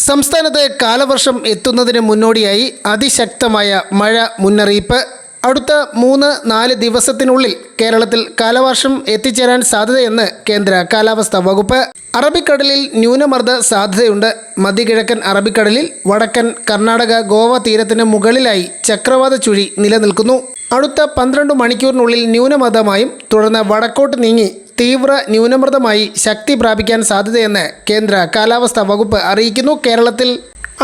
സംസ്ഥാനത്ത് കാലവർഷം എത്തുന്നതിന് മുന്നോടിയായി അതിശക്തമായ മഴ മുന്നറിയിപ്പ്. അടുത്ത 3-4 ദിവസത്തിനുള്ളിൽ കേരളത്തിൽ കാലവർഷം എത്തിച്ചേരാൻ സാധ്യതയെന്ന് കേന്ദ്ര കാലാവസ്ഥാ വകുപ്പ്. അറബിക്കടലിൽ ന്യൂനമർദ്ദ സാധ്യതയുണ്ട്. മധ്യകിഴക്കൻ അറബിക്കടലിൽ വടക്കൻ കർണാടക ഗോവ തീരത്തിന് മുകളിലായി ചക്രവാത ചുഴി നിലനിൽക്കുന്നു. അടുത്ത 12 മണിക്കൂറിനുള്ളിൽ ന്യൂനമർദ്ദമായും തുടർന്ന് വടക്കോട്ട് നീങ്ങി തീവ്ര ന്യൂനമർദ്ദമായി ശക്തി പ്രാപിക്കാൻ സാധ്യതയെന്ന് കേന്ദ്ര കാലാവസ്ഥാ വകുപ്പ് അറിയിക്കുന്നു. കേരളത്തിൽ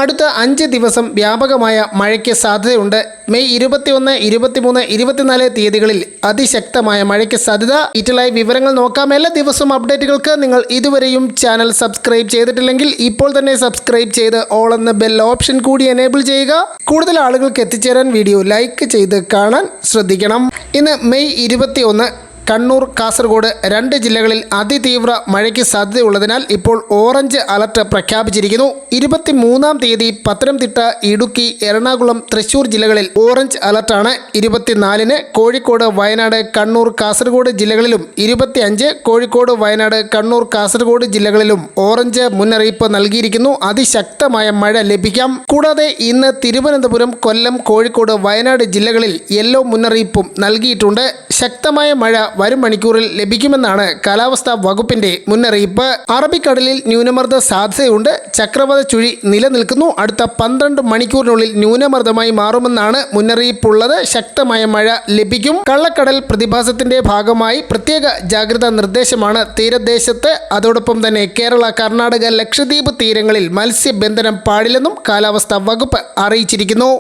അടുത്ത 5 ദിവസം വ്യാപകമായ മഴയ്ക്ക് സാധ്യതയുണ്ട്. മെയ് 21, 23, 24 തീയതികളിൽ അതിശക്തമായ മഴയ്ക്ക് സാധ്യത. ഡീറ്റെയിലായി വിവരങ്ങൾ നോക്കാം. എല്ലാ ദിവസവും അപ്ഡേറ്റുകൾക്ക് നിങ്ങൾ ഇതുവരെയും ചാനൽ സബ്സ്ക്രൈബ് ചെയ്തിട്ടില്ലെങ്കിൽ ഇപ്പോൾ തന്നെ സബ്സ്ക്രൈബ് ചെയ്ത് ഓൾ എന്ന ബെൽ ഓപ്ഷൻ കൂടി എനേബിൾ ചെയ്യുക. കൂടുതൽ ആളുകൾക്ക് എത്തിച്ചേരാൻ വീഡിയോ ലൈക്ക് ചെയ്ത് കാണാൻ ശ്രദ്ധിക്കണം. ഇന്ന് മെയ് 21 കണ്ണൂർ, കാസർഗോഡ് 2 ജില്ലകളിൽ അതിതീവ്ര മഴയ്ക്ക് സാധ്യതയുള്ളതിനാൽ ഇപ്പോൾ ഓറഞ്ച് അലർട്ട് പ്രഖ്യാപിച്ചിരിക്കുന്നു. 23-ാം തീയതി പത്തനംതിട്ട, ഇടുക്കി, എറണാകുളം, തൃശൂർ ജില്ലകളിൽ ഓറഞ്ച് അലർട്ടാണ്. 24-ന് കോഴിക്കോട്, വയനാട്, കണ്ണൂർ, കാസർഗോഡ് ജില്ലകളിലും 25 കോഴിക്കോട്, വയനാട്, കണ്ണൂർ, കാസർഗോഡ് ജില്ലകളിലും ഓറഞ്ച് മുന്നറിയിപ്പ് നൽകിയിരിക്കുന്നു. അതിശക്തമായ മഴ ലഭിക്കാം. കൂടാതെ ഇന്ന് തിരുവനന്തപുരം, കൊല്ലം, കോഴിക്കോട്, വയനാട് ജില്ലകളിൽ യെല്ലോ മുന്നറിയിപ്പും നൽകിയിട്ടുണ്ട്. ശക്തമായ മഴ വരും മണിക്കൂറിൽ ലഭിക്കുമെന്നാണ് കാലാവസ്ഥാ വകുപ്പിന്റെ മുന്നറിയിപ്പ്. അറബിക്കടലിൽ ന്യൂനമർദ്ദ സാധ്യതയുണ്ട്. ചക്രവാത ചുഴി നിലനിൽക്കുന്നു. അടുത്ത 12 മണിക്കൂറിനുള്ളിൽ ന്യൂനമർദ്ദമായി മാറുമെന്നാണ് മുന്നറിയിപ്പുള്ളത്. ശക്തമായ മഴ ലഭിക്കും. കള്ളക്കടൽ പ്രതിഭാസത്തിന്റെ ഭാഗമായി പ്രത്യേക ജാഗ്രതാ നിർദ്ദേശമാണ് തീരദേശത്ത്. അതോടൊപ്പം തന്നെ കേരള, കർണാടക, ലക്ഷദ്വീപ് തീരങ്ങളിൽ മത്സ്യബന്ധനം പാടില്ലെന്നും കാലാവസ്ഥാ വകുപ്പ് അറിയിച്ചിരിക്കുന്നു.